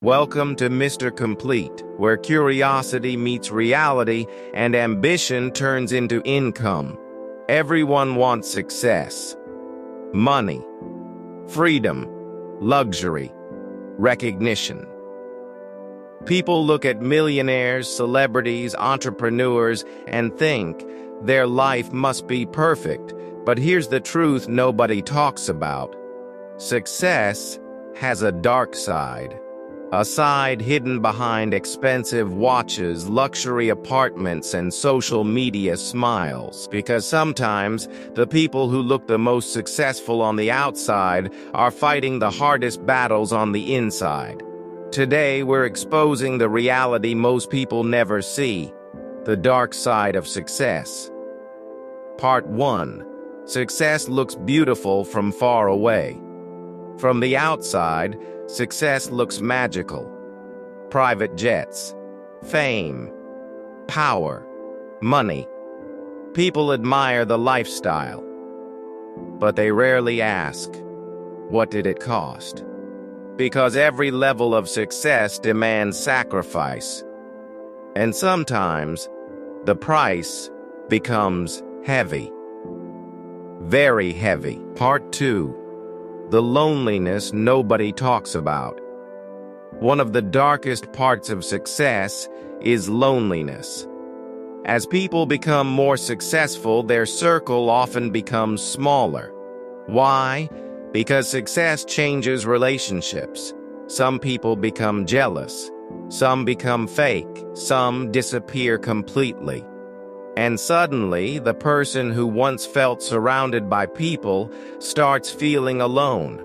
Welcome to Mr. Complete, where curiosity meets reality and ambition turns into income. Everyone wants success, money, freedom, luxury, recognition. People look at millionaires, celebrities, entrepreneurs, and think their life must be perfect. But here's the truth nobody talks about. Success has a dark side. A side hidden behind expensive watches, luxury apartments, and social media smiles. Because sometimes the people who look the most successful on the outside are fighting the hardest battles on the inside. Today, we're exposing the reality most people never see, the dark side of success. Part 1. Success looks beautiful from far away. From the outside, success looks magical. Private jets, fame, power, money. People admire the lifestyle, but they rarely ask, what did it cost? Because every level of success demands sacrifice. And sometimes, the price becomes heavy. Very heavy. Part 2. The loneliness nobody talks about. One of the darkest parts of success is loneliness. As people become more successful, their circle often becomes smaller. Why? Because success changes relationships. Some people become jealous. Some become fake. Some disappear completely. And suddenly, the person who once felt surrounded by people starts feeling alone.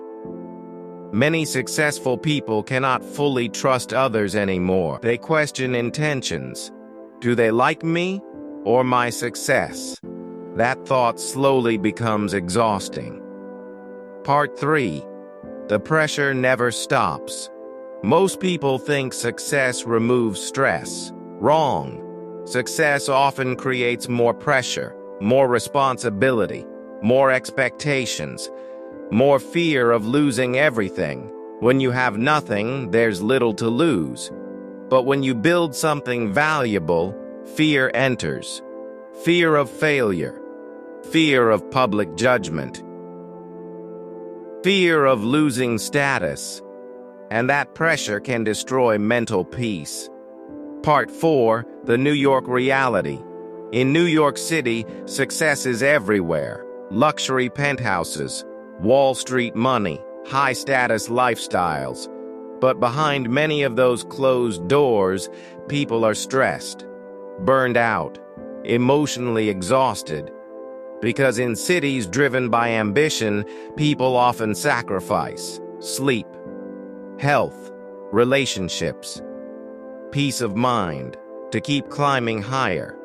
Many successful people cannot fully trust others anymore. They question intentions. Do they like me or my success? That thought slowly becomes exhausting. Part 3. The pressure never stops. Most people think success removes stress. Wrong. Success often creates more pressure, more responsibility, more expectations, more fear of losing everything. When you have nothing, there's little to lose. But when you build something valuable, fear enters. Fear of failure, fear of public judgment, fear of losing status, and that pressure can destroy mental peace. Part 4. The New York reality. In New York City, success is everywhere. Luxury penthouses, Wall Street money, high-status lifestyles. But behind many of those closed doors, people are stressed, burned out, emotionally exhausted. Because in cities driven by ambition, people often sacrifice sleep, health, relationships, peace of mind, to keep climbing higher.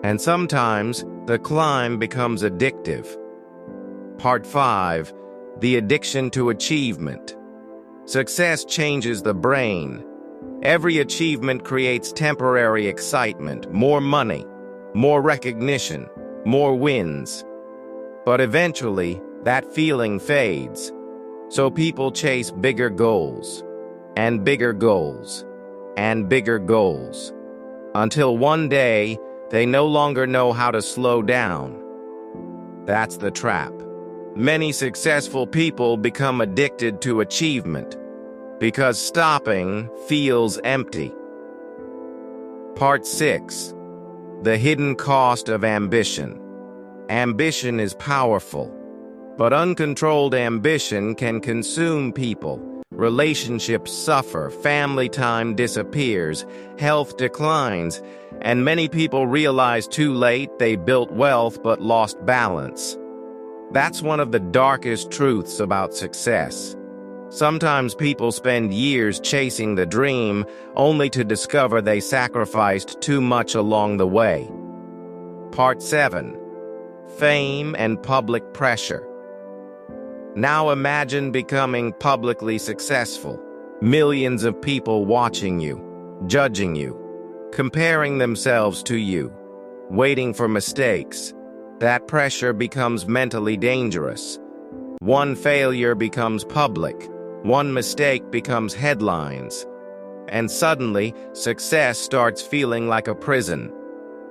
And sometimes, the climb becomes addictive. Part 5. The addiction to achievement. Success changes the brain. Every achievement creates temporary excitement, more money, more recognition, more wins. But eventually, that feeling fades. So people chase bigger goals, and bigger goals, and bigger goals, until one day, they no longer know how to slow down. That's the trap. Many successful people become addicted to achievement because stopping feels empty. Part 6. The hidden cost of ambition. Ambition is powerful, but uncontrolled ambition can consume people. Relationships suffer, family time disappears, health declines, and many people realize too late they built wealth but lost balance. That's one of the darkest truths about success. Sometimes people spend years chasing the dream, only to discover they sacrificed too much along the way. Part 7. Fame and public pressure. Now imagine becoming publicly successful. Millions of people watching you, judging you, comparing themselves to you, waiting for mistakes. That pressure becomes mentally dangerous. One failure becomes public. One mistake becomes headlines. And suddenly, success starts feeling like a prison.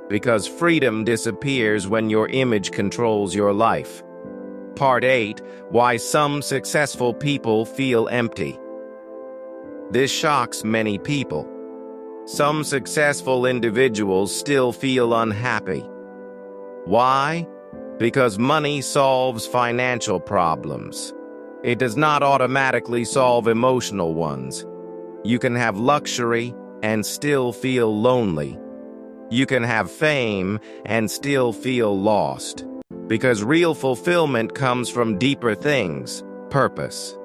Because freedom disappears when your image controls your life. Part 8. Why some successful people feel empty. This shocks many people. Some successful individuals still feel unhappy. Why? Because money solves financial problems. It does not automatically solve emotional ones. You can have luxury and still feel lonely. You can have fame and still feel lost. Because real fulfillment comes from deeper things: purpose,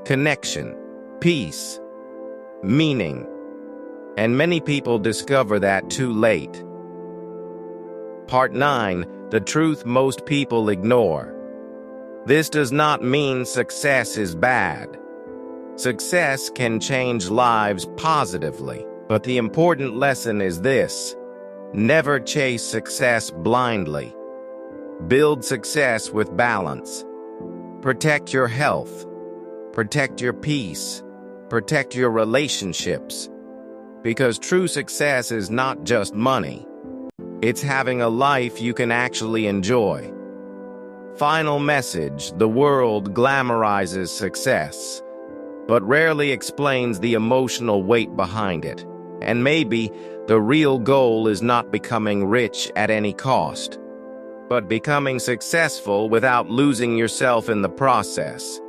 connection, peace, meaning. And many people discover that too late. Part 9. The truth most people ignore. This does not mean success is bad. Success can change lives positively, but the important lesson is this: never chase success blindly. Build success with balance. Protect your health. Protect your peace. Protect your relationships. Because true success is not just money. It's having a life you can actually enjoy. Final message: the world glamorizes success, but rarely explains the emotional weight behind it. And maybe the real goal is not becoming rich at any cost, but becoming successful without losing yourself in the process.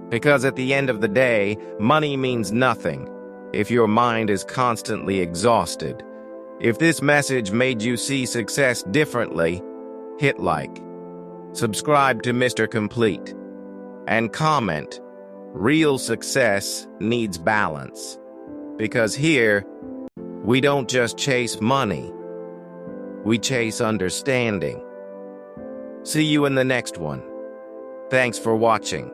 Because at the end of the day, money means nothing if your mind is constantly exhausted. If this message made you see success differently, hit like, subscribe to Mr. Complete, and comment. Real success needs balance. Because here, we don't just chase money, we chase understanding. See you in the next one. Thanks for watching.